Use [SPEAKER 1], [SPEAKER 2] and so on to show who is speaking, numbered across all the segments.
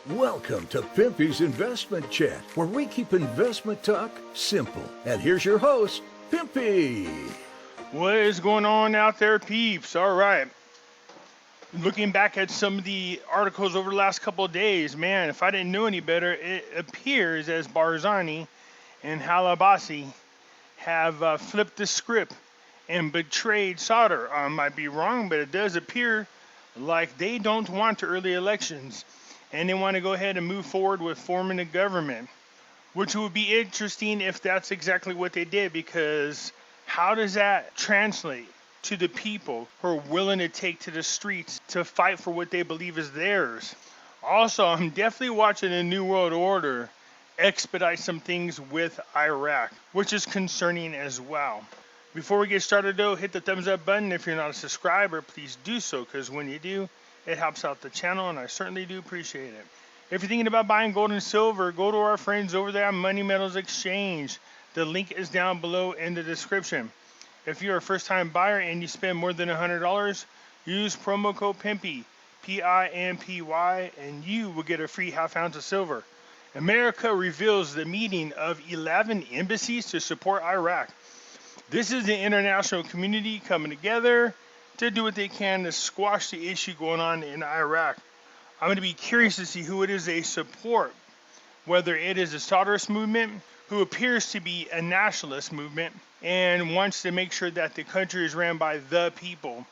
[SPEAKER 1] Welcome to Pimpy's Investment Chat, where we keep investment talk simple. And here's your host, Pimpy.
[SPEAKER 2] What is going on out there, peeps? All right. Looking back at some of the articles over the last couple of days, man, if I didn't know any better, it appears as Barzani and Halabasi have flipped the script and betrayed Sauder. I might be wrong, but it does appear like they don't want early elections, and they want to go ahead and move forward with forming a government, which would be interesting if that's exactly what they did, because how does that translate to the people who are willing to take to the streets to fight for what they believe is theirs? Also, I'm definitely watching the New World Order expedite some things with Iraq, which is concerning as well. Before we get started though, hit the thumbs up button. If you're not a subscriber, please do so, because when you do, it helps out the channel, and I certainly do appreciate it. If you're thinking about buying gold and silver, go to our friends over there at Money Metals Exchange. The link is down below in the description. If you're a first-time buyer and you spend more than $100, use promo code Pimpy, P-I-M-P-Y, and you will get a free half ounce of silver. America reveals the meeting of 11 embassies to support Iraq. This is the international community coming together to do what they can to squash the issue going on in Iraq. I'm going to be curious to see who it is they support, whether it is a Sauderist movement, who appears to be a nationalist movement and wants to make sure that the country is ran by the people.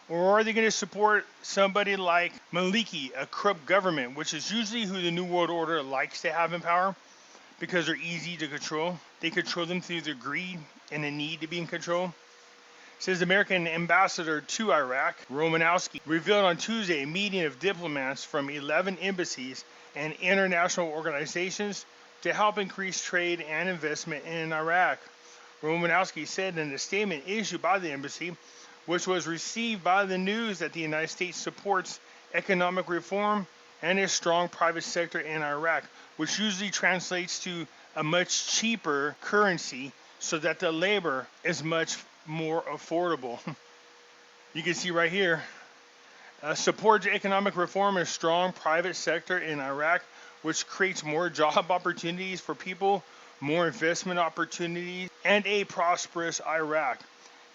[SPEAKER 2] Or are they going to support somebody like Maliki, a corrupt government, which is usually who the New World Order likes to have in power because they're easy to control. They control them through their greed and the need to be in control. Says American ambassador to Iraq, Romanowski, revealed on Tuesday a meeting of diplomats from 11 embassies and international organizations to help increase trade and investment in Iraq. Romanowski said in a statement issued by the embassy, which was received by the news, that the United States supports economic reform and a strong private sector in Iraq, which usually translates to a much cheaper currency so that the labor is much more affordable. You can see right here, supports economic reform and strong private sector in Iraq, which creates more job opportunities for people, more investment opportunities, and a prosperous Iraq.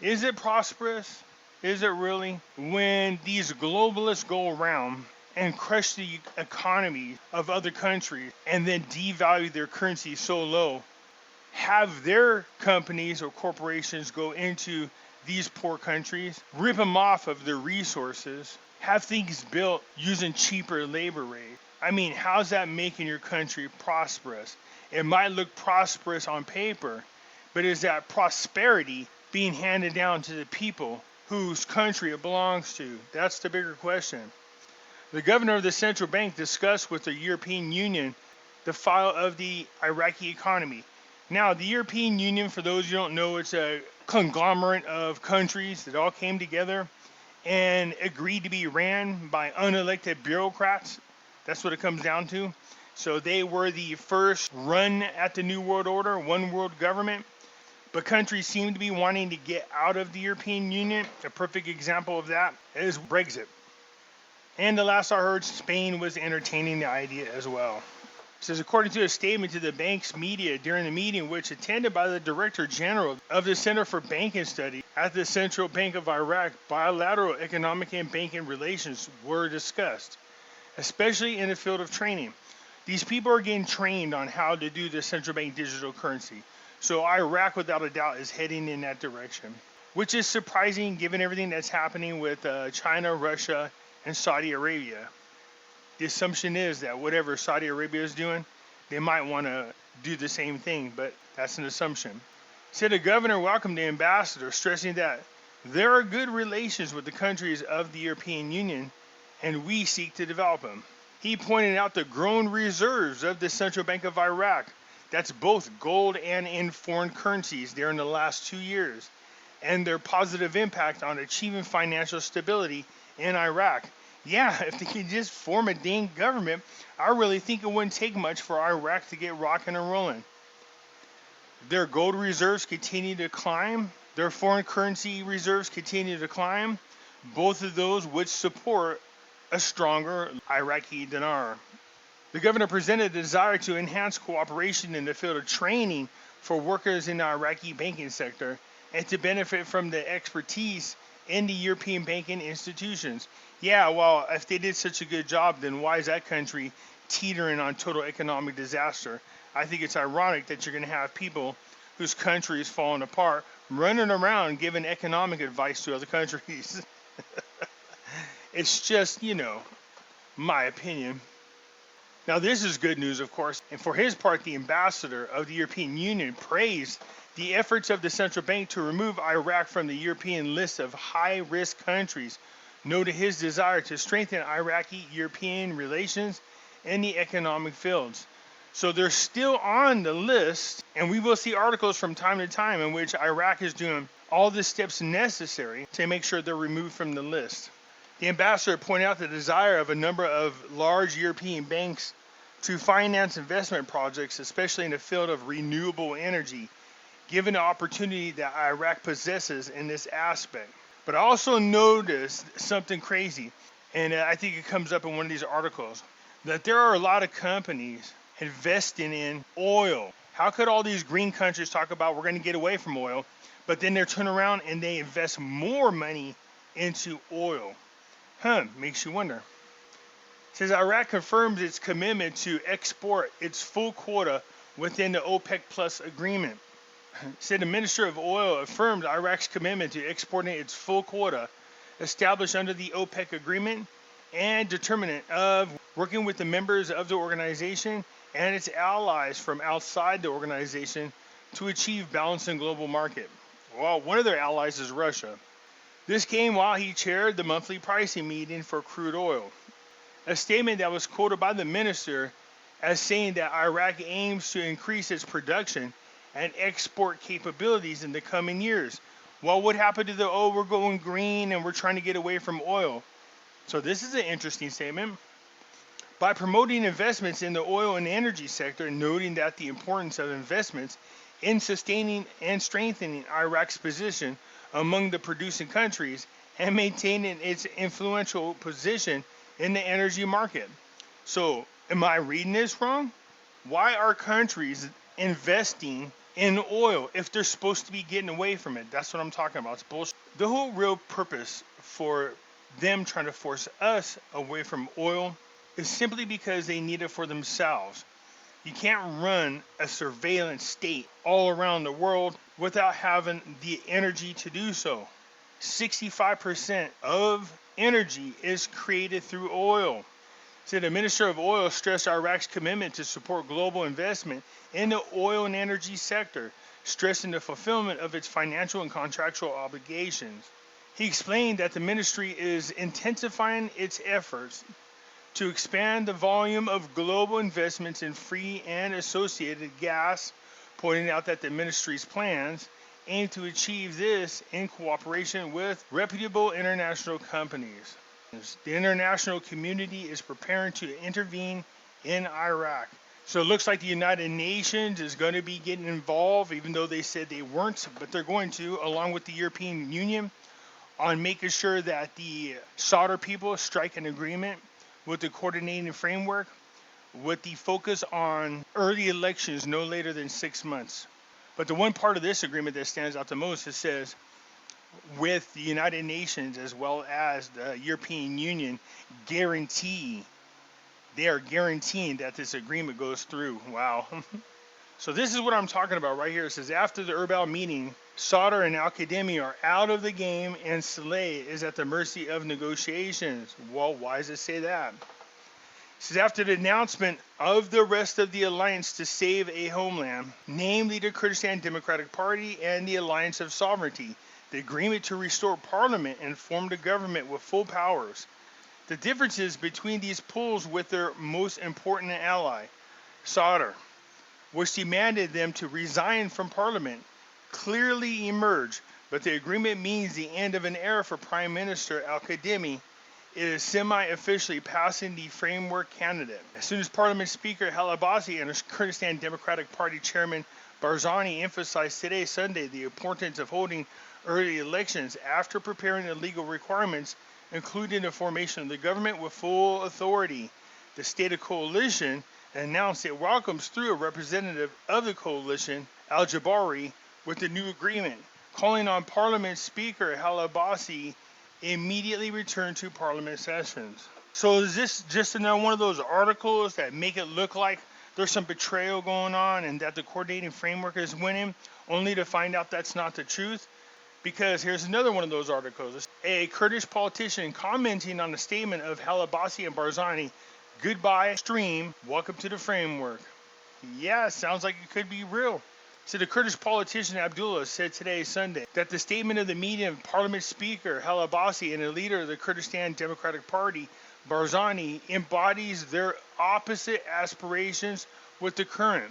[SPEAKER 2] Is it prosperous? Is it really? When these globalists go around and crush the economy of other countries and then devalue their currency so low, have their companies or corporations go into these poor countries, rip them off of their resources, have things built using cheaper labor rates. I mean, how's that making your country prosperous? It might look prosperous on paper, but is that prosperity being handed down to the people whose country it belongs to? That's the bigger question. The governor of the central bank discussed with the European Union the fall of the Iraqi economy. Now, the European Union, for those who don't know, it's a conglomerate of countries that all came together and agreed to be ran by unelected bureaucrats. That's what it comes down to. So they were the first run at the New World Order, one world government. But countries seem to be wanting to get out of the European Union. A perfect example of that is Brexit. And the last I heard, Spain was entertaining the idea as well. It says, according to a statement to the bank's media during the meeting, which attended by the Director General of the Center for Banking Study at the Central Bank of Iraq, bilateral economic and banking relations were discussed, especially in the field of training. These people are getting trained on how to do the central bank digital currency. So Iraq, without a doubt, is heading in that direction, which is surprising given everything that's happening with China, Russia, and Saudi Arabia. The assumption is that whatever Saudi Arabia is doing, they might want to do the same thing, but that's an assumption. Said the governor welcomed the ambassador, stressing that there are good relations with the countries of the European Union, and we seek to develop them. He pointed out the growing reserves of the Central Bank of Iraq, that's both gold and in foreign currencies there in the last 2 years, and their positive impact on achieving financial stability in Iraq. Yeah, if they could just form a dang government, I really think it wouldn't take much for Iraq to get rocking and rolling. Their gold reserves continue to climb. Their foreign currency reserves continue to climb. Both of those would support a stronger Iraqi dinar. The governor presented the desire to enhance cooperation in the field of training for workers in the Iraqi banking sector and to benefit from the expertise in the European banking institutions. Yeah, well, if they did such a good job, then why is that country teetering on total economic disaster? I think it's ironic that you're going to have people whose country is falling apart running around giving economic advice to other countries. It's just, my opinion. Now, this is good news, of course, and for his part, the ambassador of the European Union praised the efforts of the central bank to remove Iraq from the European list of high-risk countries, noted his desire to strengthen Iraqi-European relations in the economic fields. So they're still on the list, and we will see articles from time to time in which Iraq is doing all the steps necessary to make sure they're removed from the list. The ambassador pointed out the desire of a number of large European banks to finance investment projects, especially in the field of renewable energy, given the opportunity that Iraq possesses in this aspect. But I also noticed something crazy, and I think it comes up in one of these articles, that there are a lot of companies investing in oil. How could all these green countries talk about we're going to get away from oil, but then they turn around and they invest more money into oil? Makes you wonder. It says Iraq confirms its commitment to export its full quota within the OPEC Plus agreement. It said the Minister of Oil affirmed Iraq's commitment to exporting its full quota established under the OPEC agreement and determinant of working with the members of the organization and its allies from outside the organization to achieve balance in global market. Well, one of their allies is Russia. This came while he chaired the monthly pricing meeting for crude oil, a statement that was quoted by the minister as saying that Iraq aims to increase its production and export capabilities in the coming years. Well, what happened to we're going green and we're trying to get away from oil? So this is an interesting statement. By promoting investments in the oil and energy sector, noting that the importance of investments in sustaining and strengthening Iraq's position among the producing countries and maintaining its influential position in the energy market. So, am I reading this wrong? Why are countries investing in oil if they're supposed to be getting away from it? That's what I'm talking about. It's bullshit. The whole real purpose for them trying to force us away from oil is simply because they need it for themselves. You can't run a surveillance state all around the world without having the energy to do so. 65% of energy is created through oil. So the Minister of Oil stressed Iraq's commitment to support global investment in the oil and energy sector, stressing the fulfillment of its financial and contractual obligations. He explained that the ministry is intensifying its efforts to expand the volume of global investments in free and associated gas, pointing out that the ministry's plans aim to achieve this in cooperation with reputable international companies. The international community is preparing to intervene in Iraq. So it looks like the United Nations is going to be getting involved, even though they said they weren't, but they're going to, along with the European Union, on making sure that the Sauder people strike an agreement with the coordinating framework with the focus on early elections no later than 6 months. But the one part of this agreement that stands out the most, it says, with the United Nations as well as the European Union they are guaranteeing that this agreement goes through. Wow. So this is what I'm talking about right here. It says, after the Erbil meeting, Sauder and Al-Qademi are out of the game and Saleh is at the mercy of negotiations. Well, why does it say that? It says, after the announcement of the rest of the alliance to save a homeland, namely the Kurdistan Democratic Party and the Alliance of Sovereignty, the agreement to restore parliament and form the government with full powers. The differences between these pools with their most important ally, Sauder, which demanded them to resign from parliament, clearly emerge, but the agreement means the end of an era for Prime Minister Al-Qademi. It is semi-officially passing the framework candidate. As soon as Parliament Speaker Halabasi and Kurdistan Democratic Party Chairman Barzani emphasized today, Sunday, the importance of holding early elections after preparing the legal requirements, including the formation of the government with full authority. The state of coalition announced it welcomes through a representative of the coalition, Al-Jabari, with the new agreement, calling on Parliament Speaker Halabasi immediately return to Parliament sessions. So is this just another one of those articles that make it look like there's some betrayal going on and that the coordinating framework is winning, only to find out that's not the truth? Because here's another one of those articles. A Kurdish politician commenting on the statement of Halabasi and Barzani, goodbye stream, welcome to the framework. Yeah, sounds like it could be real. So the Kurdish politician Abdullah said today, Sunday, that the statement of the meeting of Parliament Speaker Halabasi and the leader of the Kurdistan Democratic Party, Barzani, embodies their opposite aspirations with the current.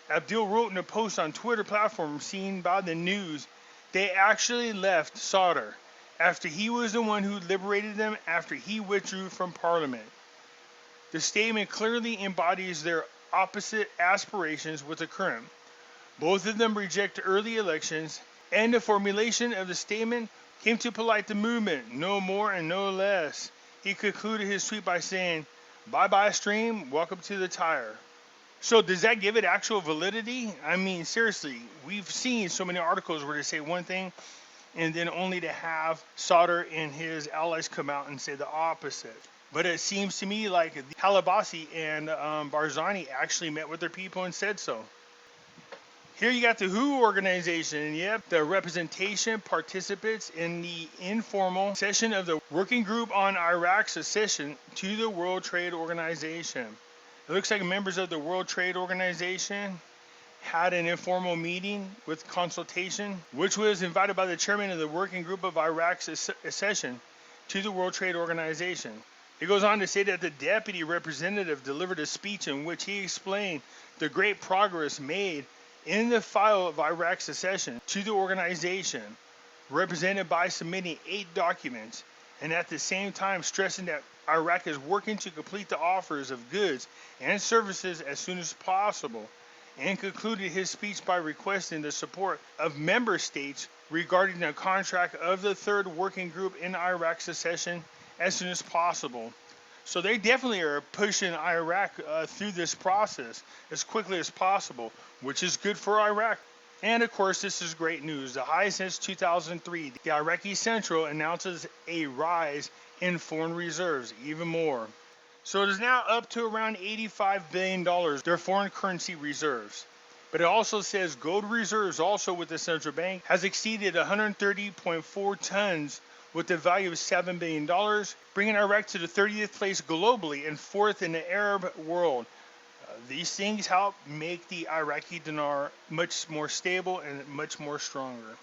[SPEAKER 2] Abdul wrote in a post on Twitter platform seen by the news, they actually left Sadr after he was the one who liberated them after he withdrew from Parliament. The statement clearly embodies their opposite aspirations with the current. Both of them reject early elections, and the formulation of the statement came to polite the movement, no more and no less. He concluded his tweet by saying, bye-bye stream, welcome to the tire. So does that give it actual validity? I mean, seriously, we've seen so many articles where they say one thing, and then only to have Sadr and his allies come out and say the opposite. But it seems to me like Halabasi and Barzani actually met with their people and said so. Here you got the WHO organization, yep, the representation participants in the informal session of the Working Group on Iraq's accession to the World Trade Organization. It looks like members of the World Trade Organization had an informal meeting with consultation, which was invited by the chairman of the Working Group of Iraq's accession to the World Trade Organization. It goes on to say that the deputy representative delivered a speech in which he explained the great progress made in the file of Iraq's accession to the organization, represented by submitting 8 documents, and at the same time stressing that Iraq is working to complete the offers of goods and services as soon as possible, and concluded his speech by requesting the support of member states regarding the contract of the third working group in Iraq's accession as soon as possible. So they definitely are pushing Iraq through this process as quickly as possible, which is good for Iraq. And of course, this is great news. The highest since 2003, the Iraqi Central announces a rise in foreign reserves, even more. So it is now up to around $85 billion, their foreign currency reserves. But it also says gold reserves also with the central bank has exceeded 130.4 tons with a value of $7 billion, bringing Iraq to the 30th place globally and 4th in the Arab world. These things help make the Iraqi dinar much more stable and much more stronger.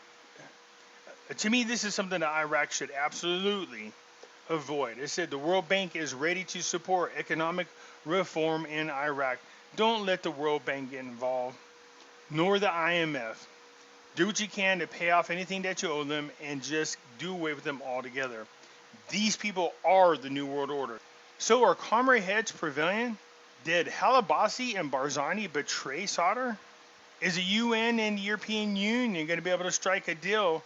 [SPEAKER 2] To me, this is something that Iraq should absolutely avoid. It said the World Bank is ready to support economic reform in Iraq. Don't let the World Bank get involved, nor the IMF. Do what you can to pay off anything that you owe them and just do away with them altogether. These people are the New World Order. So are calmer heads prevailing? Did Halabasi and Barzani betray Sadr? Is the UN and the European Union going to be able to strike a deal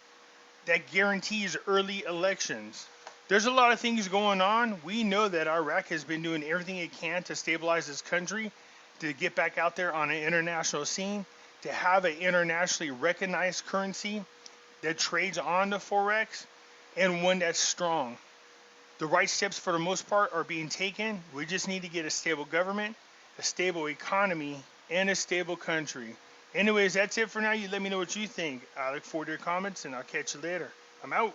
[SPEAKER 2] that guarantees early elections? There's a lot of things going on. We know that Iraq has been doing everything it can to stabilize this country, to get back out there on an international scene, to have an internationally recognized currency that trades on the Forex, and one that's strong. The right steps for the most part are being taken. We just need to get a stable government, a stable economy, and a stable country. Anyways, that's it for now. You let me know what you think. I look forward to your comments, and I'll catch you later. I'm out.